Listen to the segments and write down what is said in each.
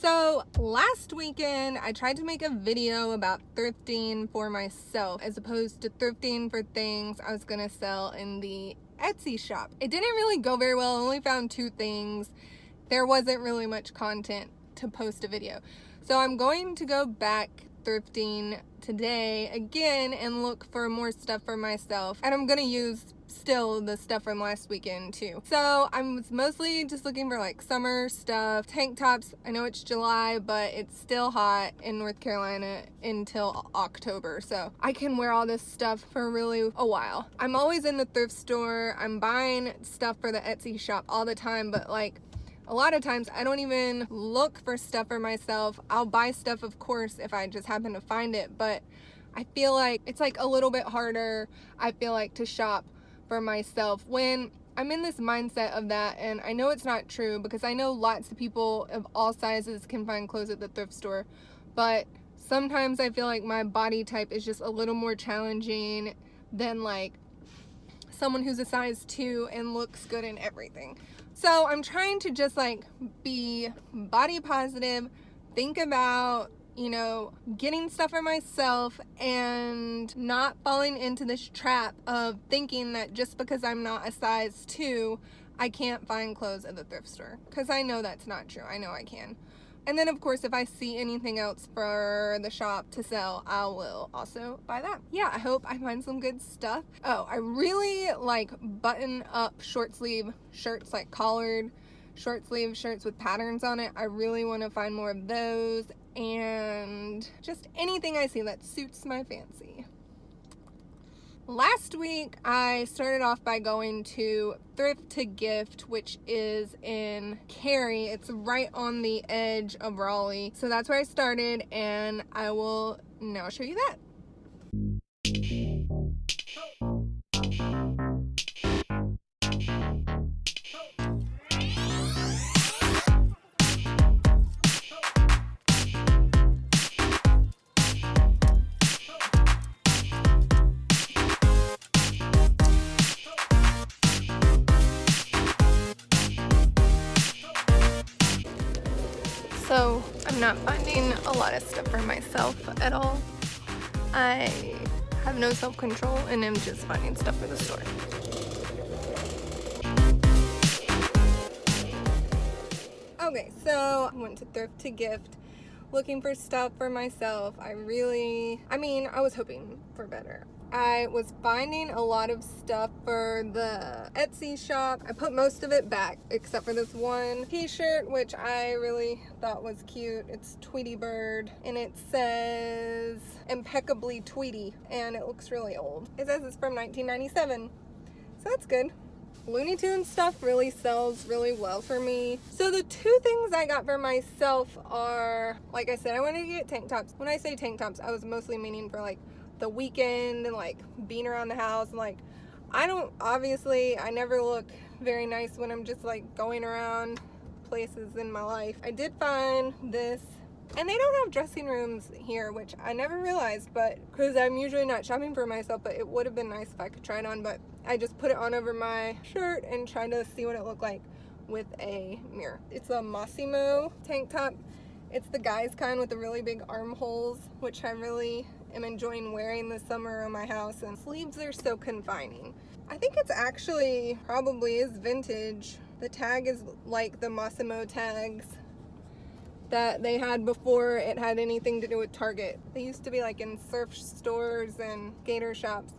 So last weekend, I tried to make a video about thrifting for myself as opposed to thrifting for things I was gonna sell in the Etsy shop. It didn't really go very well. I only found 2 things. There wasn't really much content to post a video. So I'm going to go back thrifting today again and look for more stuff for myself. And I'm gonna use still the stuff from last weekend too. So I was mostly just looking for like summer stuff, tank tops. I know it's July, but it's still hot in North Carolina until October. So I can wear all this stuff for really a while. I'm always in the thrift store. I'm buying stuff for the Etsy shop all the time, but like a lot of times I don't even look for stuff for myself. I'll buy stuff, of course, if I just happen to find it, but I feel like it's like a little bit harder, I feel like, to shop for myself when I'm in this mindset of that. And I know it's not true because I know lots of people of all sizes can find clothes at the thrift store, but sometimes I feel like my body type is just a little more challenging than like someone who's a size 2 and looks good in everything. So I'm trying to just like be body positive, think about, you know, getting stuff for myself and not falling into this trap of thinking that just because I'm not a size 2, I can't find clothes at the thrift store. Because I know that's not true. I know I can. And then, of course, if I see anything else for the shop to sell, I will also buy that. Yeah, I hope I find some good stuff. Oh, I really like button-up short sleeve shirts, like collared short sleeve shirts with patterns on it. I really want to find more of those and just anything I see that suits my fancy. Last week, I started off by going to Thrift to Gift, which is in Cary. It's right on the edge of Raleigh. So that's where I started, and I will now show you that. So I'm not finding a lot of stuff for myself at all. I have no self-control and am just finding stuff for the store. Okay, so I went to Thrift to Gift looking for stuff for myself. I was hoping for better. I was finding a lot of stuff for the Etsy shop. I put most of it back except for this one t-shirt, which I really thought was cute. It's Tweety Bird and it says impeccably Tweety and it looks really old. It says it's from 1997, so that's good. Looney Tunes stuff really sells really well for me. So the 2 things I got for myself are, like I said, I wanted to get tank tops. When I say tank tops, I was mostly meaning for like the weekend and like being around the house. And like, I never look very nice when I'm just like going around places in my life. I did find this, and they don't have dressing rooms here, which I never realized, but because I'm usually not shopping for myself, but it would have been nice if I could try it on. But I just put it on over my shirt and tried to see what it looked like with a mirror. It's a Massimo tank top. It's the guy's kind with the really big armholes, which I really am enjoying wearing this summer around my house, and sleeves are so confining. I think it's actually probably is vintage. The tag is like the Massimo tags that they had before it had anything to do with Target. They used to be like in surf stores and gator shops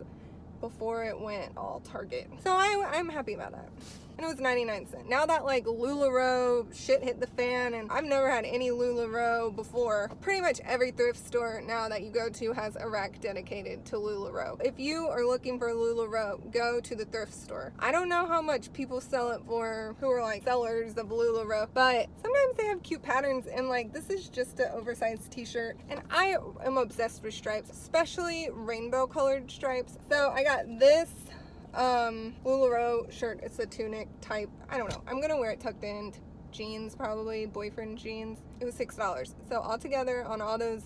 before it went all Target. So I'm happy about that. And it was 99 cents. Now that like LuLaRoe shit hit the fan, and I've never had any LuLaRoe before. Pretty much every thrift store now that you go to has a rack dedicated to LuLaRoe. If you are looking for LuLaRoe, go to the thrift store. I don't know how much people sell it for who are like sellers of LuLaRoe, but sometimes they have cute patterns, and like this is just an oversized t-shirt. And I am obsessed with stripes, especially rainbow colored stripes. So I got this LuLaRoe shirt. It's a tunic type. I don't know. I'm gonna wear it tucked into jeans, probably boyfriend jeans. It was $6. So altogether on all those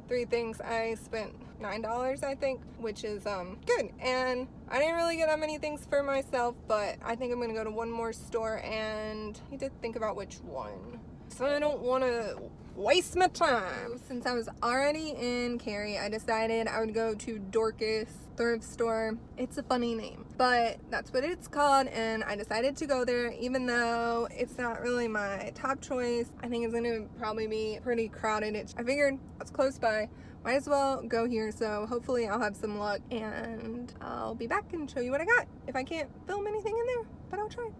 3 things, I spent $9, I think, which is good. And I didn't really get that many things for myself, but I think I'm gonna go to one more store, and I need to think about which one. so I don't want to waste my time. Since I was already in Cary, I decided I would go to Dorcas thrift store. It's a funny name, but that's what it's called, and I decided to go there even though it's not really my top choice. I think it's gonna probably be pretty crowded. I figured it's close by, might as well go here, so hopefully I'll have some luck and I'll be back and show you what I got. If I can't film anything in there, but I'll try.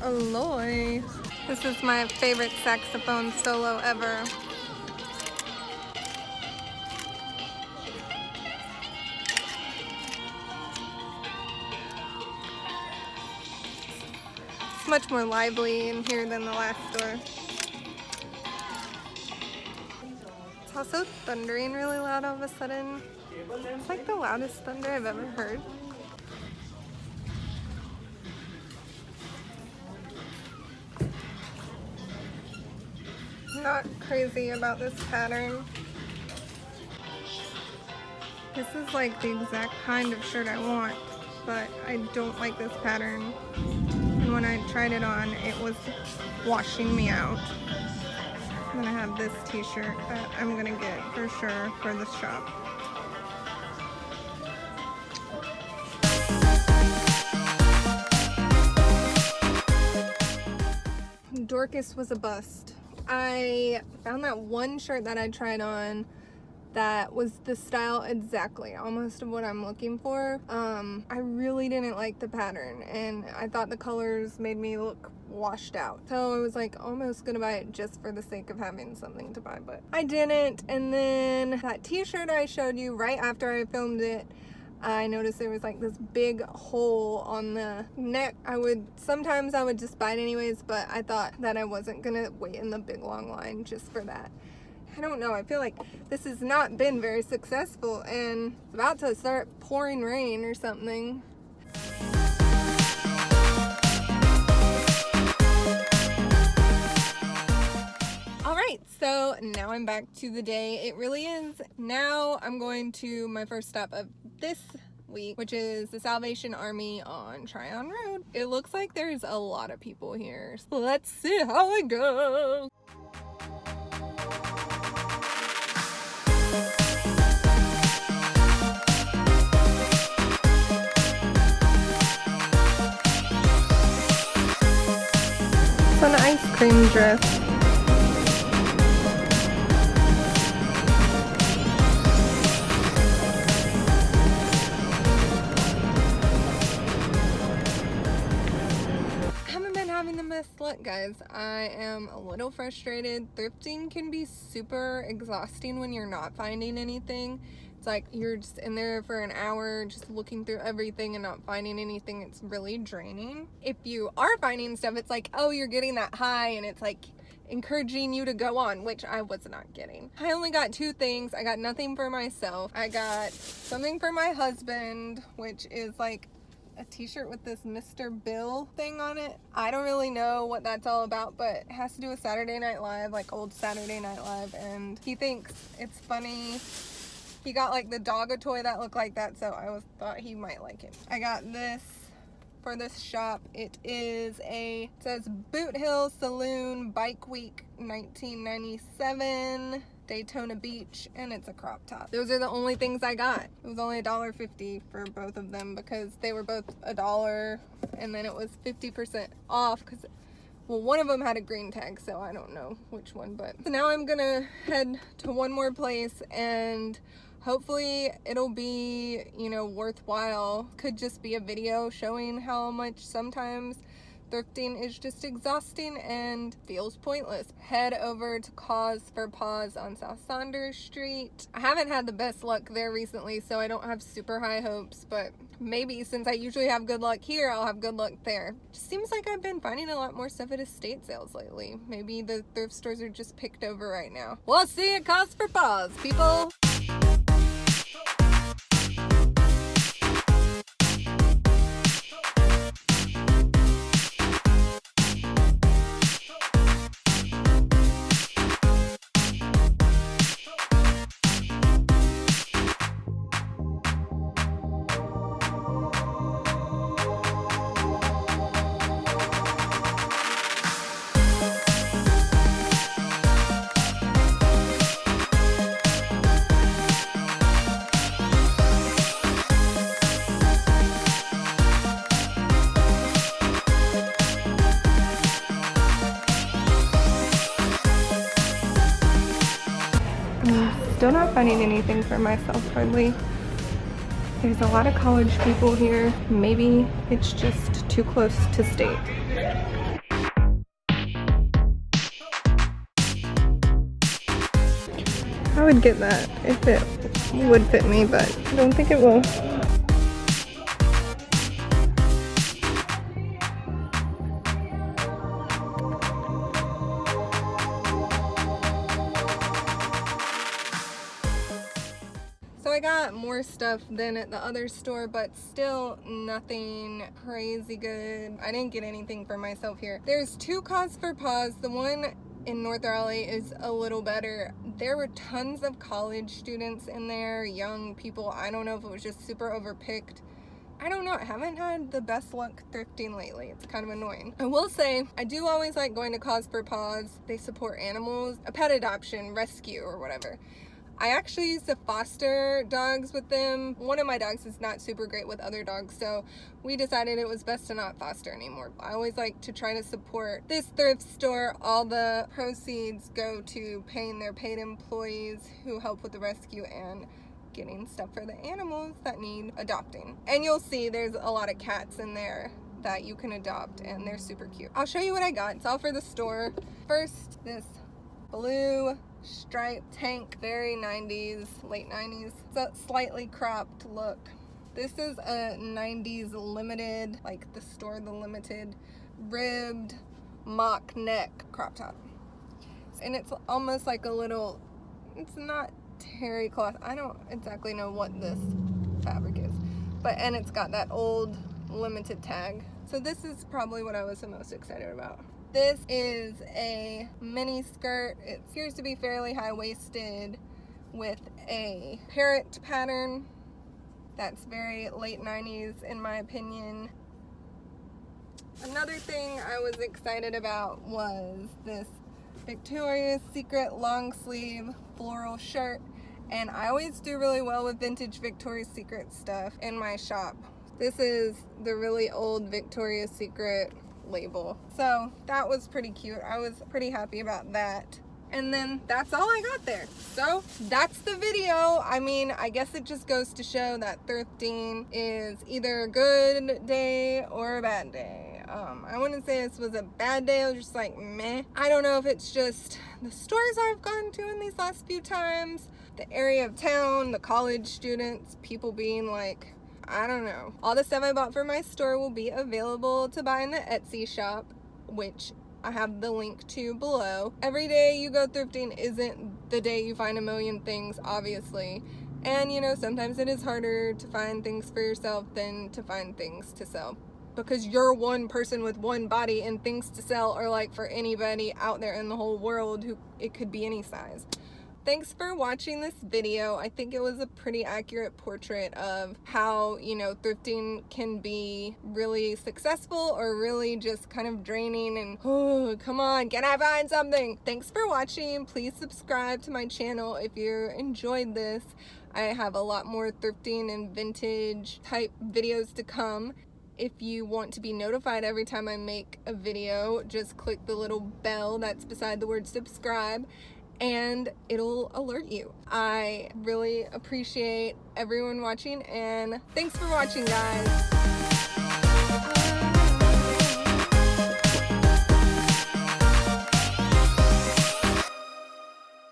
Aloy. This is my favorite saxophone solo ever. It's much more lively in here than the last store. It's also thundering really loud all of a sudden. It's like the loudest thunder I've ever heard. Not crazy about this pattern. This is like the exact kind of shirt I want, but I don't like this pattern. And when I tried it on, it was washing me out. And then I have this t-shirt that I'm gonna get for sure for this shop. Dorcas was a bust. I found that one shirt that I tried on that was the style exactly, almost of what I'm looking for. I really didn't like the pattern, and I thought the colors made me look washed out. So I was like almost gonna buy it just for the sake of having something to buy, but I didn't. And then that t-shirt I showed you right after I filmed it, I noticed there was like this big hole on the neck. Sometimes I would just buy it anyways, but I thought that I wasn't gonna wait in the big long line just for that. I don't know, I feel like this has not been very successful, and it's about to start pouring rain or something. Alright, so now I'm back to the day. It really is. Now I'm going to my first stop of this week, which is the Salvation Army on Tryon Road. It looks like there's a lot of people here. So let's see how it goes. It's an ice cream dress. Best luck, guys. I am a little frustrated. Thrifting can be super exhausting when you're not finding anything. It's like you're just in there for an hour just looking through everything and not finding anything. It's really draining. If you are finding stuff, it's like, oh, you're getting that high, and it's like encouraging you to go on, which I was not getting. I only got two things. I got nothing for myself. I got something for my husband, which is like a t-shirt with this Mr. Bill thing on it. I don't really know what that's all about, but it has to do with Saturday Night Live, like old Saturday Night Live, and he thinks it's funny. He got like the dog a toy that looked like that, so I thought he might like it. I got this for this shop. It says Boot Hill Saloon Bike Week 1997. Daytona Beach, and it's a crop top. Those are the only things I got. It was only $1.50 for both of them because they were both $1, and then it was 50% off because, well, one of them had a green tag, so I don't know which one. But so now I'm gonna head to one more place, and hopefully it'll be, you know, worthwhile. Could just be a video showing how much sometimes thrifting is just exhausting and feels pointless. Head over to Cause for Paws on South Saunders Street. I haven't had the best luck there recently, so I don't have super high hopes, but maybe since I usually have good luck here, I'll have good luck there. Just seems like I've been finding a lot more stuff at estate sales lately. Maybe the thrift stores are just picked over right now. We'll see you at Cause for Paws, people! Still not finding anything for myself hardly. There's a lot of college people here. Maybe it's just too close to state. I would get that if it would fit me, but I don't think it will. So I got more stuff than at the other store, but still nothing crazy good. I didn't get anything for myself here. There's 2 Cause for Pause. The one in North Raleigh is a little better. There were tons of college students in there, young people. I don't know if it was just super overpicked. I don't know. I haven't had the best luck thrifting lately. It's kind of annoying. I will say, I do always like going to Cause for Pause. They support animals, a pet adoption, rescue, or whatever. I actually used to foster dogs with them. One of my dogs is not super great with other dogs, so we decided it was best to not foster anymore. I always like to try to support this thrift store. All the proceeds go to paying their paid employees who help with the rescue and getting stuff for the animals that need adopting. And you'll see there's a lot of cats in there that you can adopt, and they're super cute. I'll show you what I got. It's all for the store. First, this blue striped tank, very 90s, late 90s. It's a slightly cropped look. This is a 90s limited, like the store, the limited, ribbed mock neck crop top. And it's almost like a little, it's not terry cloth. I don't exactly know what this fabric is, and it's got that old limited tag. So this is probably what I was the most excited about. This is a mini skirt. It appears to be fairly high-waisted with a parrot pattern. That's very late 90s in my opinion. Another thing I was excited about was this Victoria's Secret long sleeve floral shirt. And I always do really well with vintage Victoria's Secret stuff in my shop. This is the really old Victoria's Secret label. So that was pretty cute. I was pretty happy about that. And then that's all I got there. So that's the video. I mean, I guess it just goes to show that thrifting is either a good day or a bad day. I wouldn't say this was a bad day. I was just like, meh. I don't know if it's just the stores I've gone to in these last few times, the area of town, the college students, people being like, I don't know. All the stuff I bought for my store will be available to buy in the Etsy shop, which I have the link to below. Every day you go thrifting isn't the day you find a million things, obviously. And you know, sometimes it is harder to find things for yourself than to find things to sell. Because you're one person with one body, and things to sell are like for anybody out there in the whole world who it could be any size. Thanks for watching this video. I think it was a pretty accurate portrait of how, you know, thrifting can be really successful or really just kind of draining and, oh, come on, can I find something? Thanks for watching. Please subscribe to my channel if you enjoyed this. I have a lot more thrifting and vintage type videos to come. If you want to be notified every time I make a video, just click the little bell that's beside the word subscribe, and it'll alert you. I really appreciate everyone watching, and thanks for watching, guys.